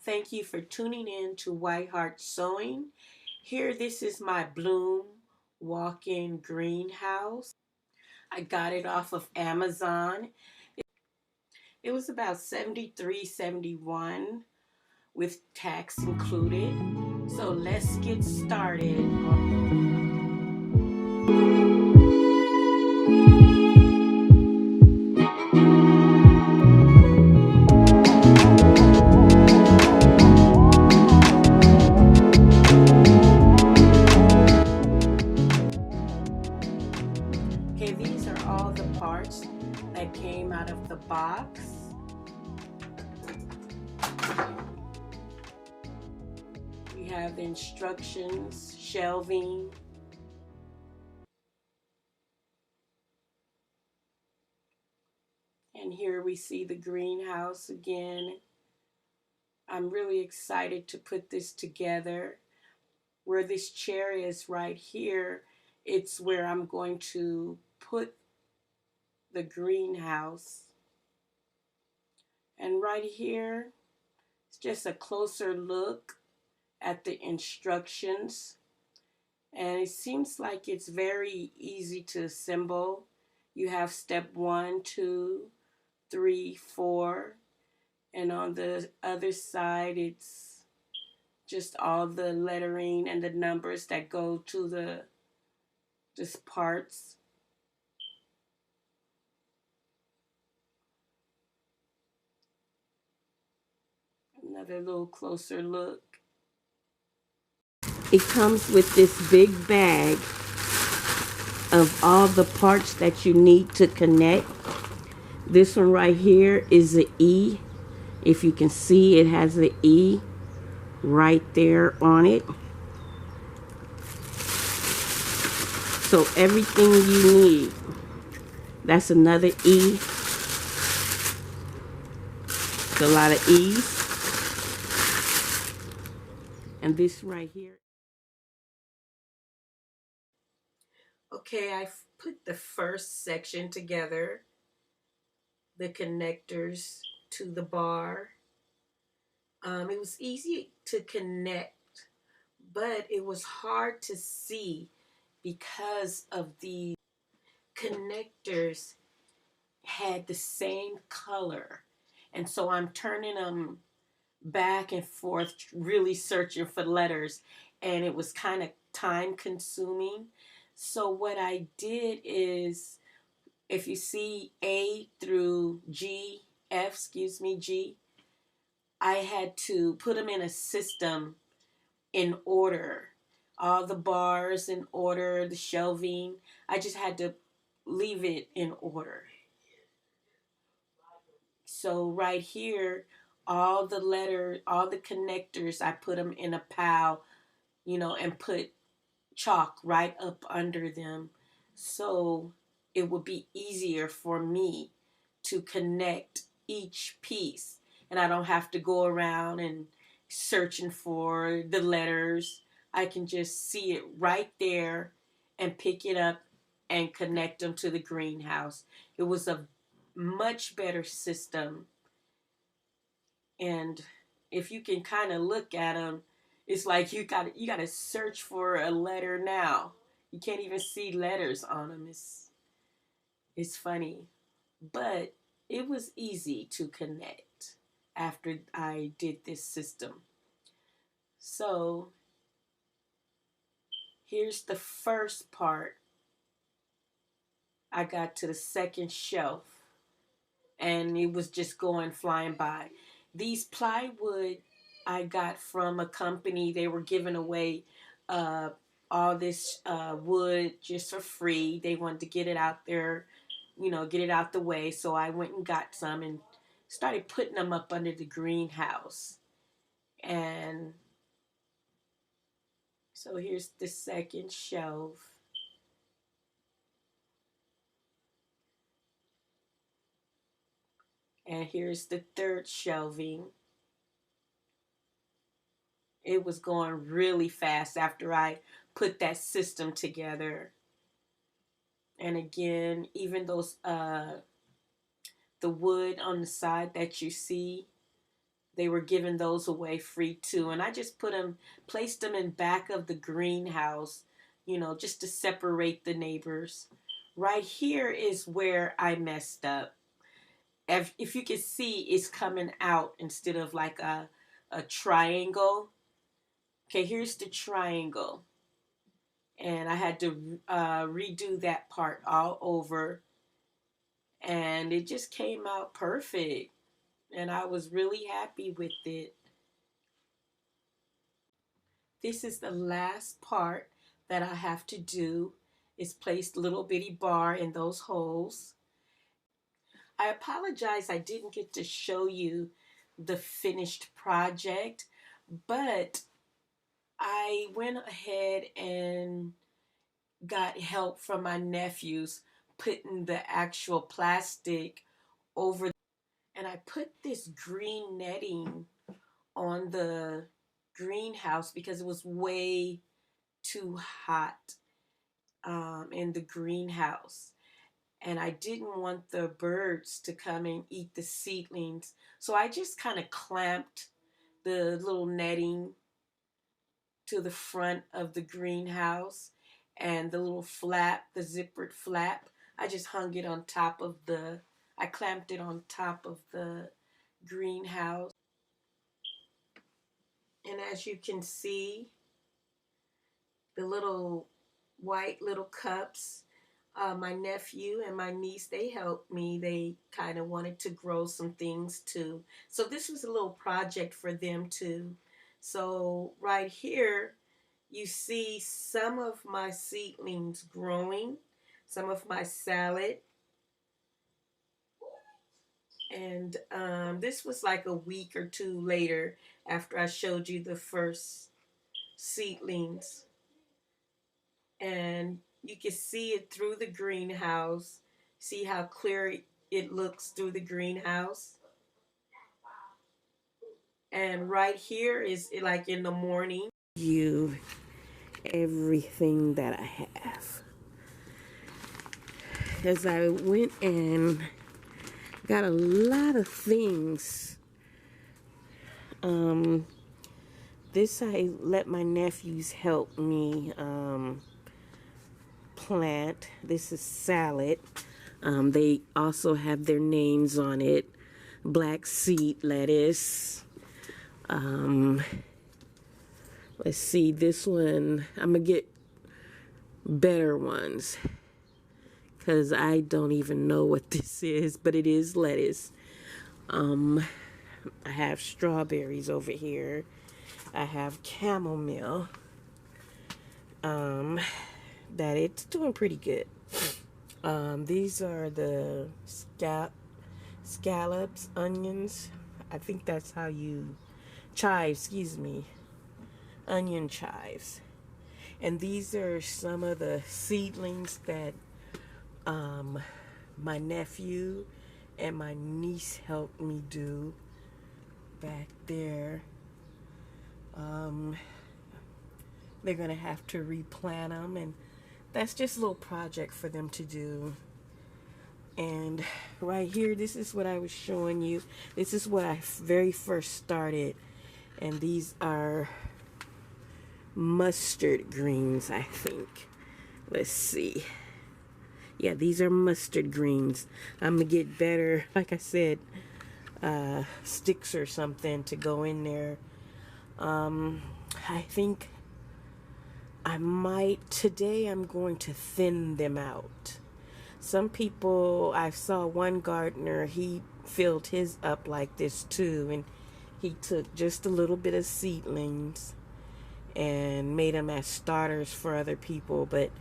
Thank you for tuning in to White Heart Sewing. Here, this is my Bloom walk-in greenhouse. I got it off of Amazon. It was about $73.71 with tax included. So let's get started. Okay, these are all the parts that came out of the box. We have the instructions, shelving, and here we see the greenhouse again. I'm really excited to put this together. Where this chair is right here, it's where I'm going to put the greenhouse. And right here, it's just a closer look at the instructions. And it seems like it's very easy to assemble. You have step 1, 2, 3, 4. And on the other side, it's just all the lettering and the numbers that go to the just parts. Another little closer look. It comes with this big bag of all the parts that you need to connect. This one right here is the E. If you can see, it has the E right there on it. So everything you need. That's another E. It's a lot of E's. And this right here. Okay, I've put the first section together. The connectors to the bar. It was easy to connect, but it was hard to see because of the connectors had the same color. And so I'm turning them back and forth, really searching for letters, and it was kind of time consuming. So what I did is, if you see A through G, G, I had to put them in a system in order. All the bars in order, the shelving. I just had to leave it in order. So right here, all the letters, all the connectors, I put them in a pile, and put chalk right up under them. So it would be easier for me to connect each piece. And I don't have to go around and searching for the letters. I can just see it right there and pick it up and connect them to the greenhouse. It was a much better system. And if you can kind of look at them, it's like you got to search for a letter now. You can't even see letters on them. It's funny, but it was easy to connect after I did this system. So here's the first part. I got to the second shelf and it was just going flying by. These plywood I got from a company. They were giving away uh, all this wood just for free. They wanted to get it out there, get it out the way. So I went and got some and started putting them up under the greenhouse. And so here's the second shelf. And here's the third shelving. It was going really fast after I put that system together. And again, even those the wood on the side that you see, they were giving those away free too. And I just placed them in back of the greenhouse, just to separate the neighbors. Right here is where I messed up. If you can see, it's coming out instead of like a triangle. Okay, here's the triangle. And I had to redo that part all over. And it just came out perfect. And I was really happy with it. This is the last part that I have to do, is place little bitty bar in those holes. I apologize I didn't get to show you the finished project, but I went ahead and got help from my nephews putting the actual plastic over, and I put this green netting on the greenhouse because it was way too hot in the greenhouse, and I didn't want the birds to come and eat the seedlings, so I just kind of clamped the little netting to the front of the greenhouse, and the little flap, the zippered flap, I just hung it on top of I clamped it on top of the greenhouse. And as you can see, the little white little cups, my nephew and my niece, they helped me. They kind of wanted to grow some things too. So this was a little project for them too. So right here, you see some of my seedlings growing, some of my salad. And this was like a week or two later after I showed you the first seedlings. And you can see it through the greenhouse. See how clear it looks through the greenhouse. And right here is like in the morning. You everything that I have. As I went and got a lot of things. This I let my nephews help me plant. This is salad. They also have their names on it. Black seed lettuce. Let's see, this one, I'm gonna get better ones because I don't even know what this is, but it is lettuce. I have strawberries over here. I have chamomile. That it's doing pretty good. These are the scallops, onions. I think that's how you chives, excuse me. Onion chives. And these are some of the seedlings that my nephew and my niece helped me do back there. They're gonna have to replant them, and that's just a little project for them to do. And right here, this is what I was showing you. This is what I very first started, and these are mustard greens, I think. Let's see. Yeah, these are mustard greens. I'm gonna get better, like I said, sticks or something to go in there. I think I might, today I'm going to thin them out. Some people, I saw one gardener, he filled his up like this too, and he took just a little bit of seedlings and made them as starters for other people, but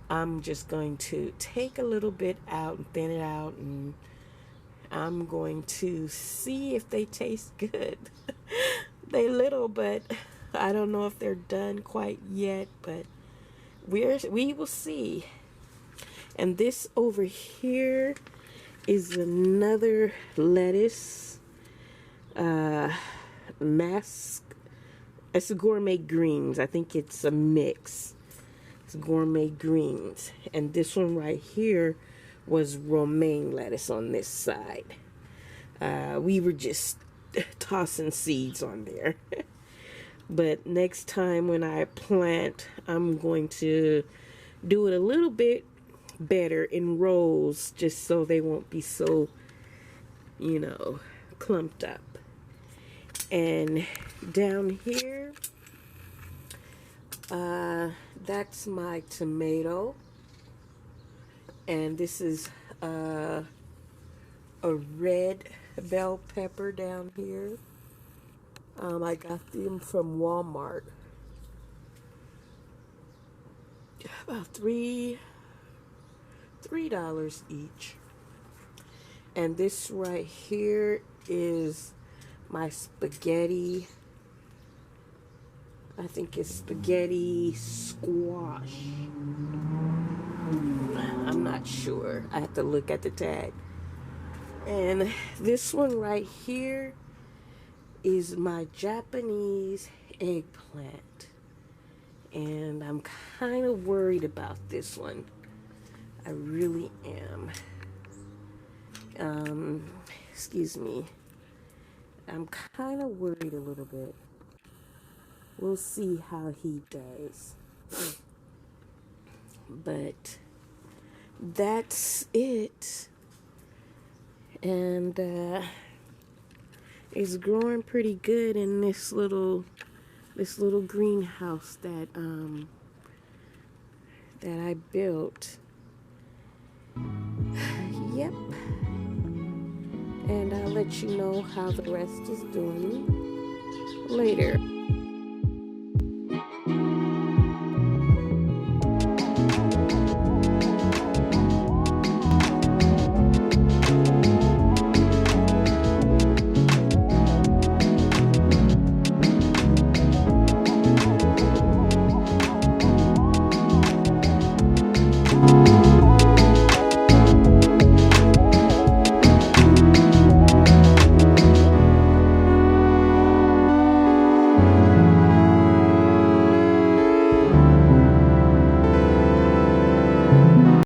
I'm just going to take a little bit out and thin it out, and I'm going to see if they taste good. They little, but I don't know if they're done quite yet, but we will see. And this over here is another lettuce, it's a gourmet greens. I think it's a mix. It's gourmet greens. And this one right here was romaine lettuce on this side. We were just tossing seeds on there. But next time when I plant, I'm going to do it a little bit better in rows just so they won't be so, you know, clumped up. And down here, that's my tomato. And this is a red bell pepper down here. I got them from Walmart. About $3 each. And this right here is my spaghetti. I think it's spaghetti squash. I'm not sure. I have to look at the tag. And this one right here is my Japanese eggplant. And I'm kind of worried about this one. I really am. Excuse me. I'm kind of worried a little bit. We'll see how he does. But that's it. And it's growing pretty good in this little greenhouse that I built. Yep. And I'll let you know how the rest is doing later.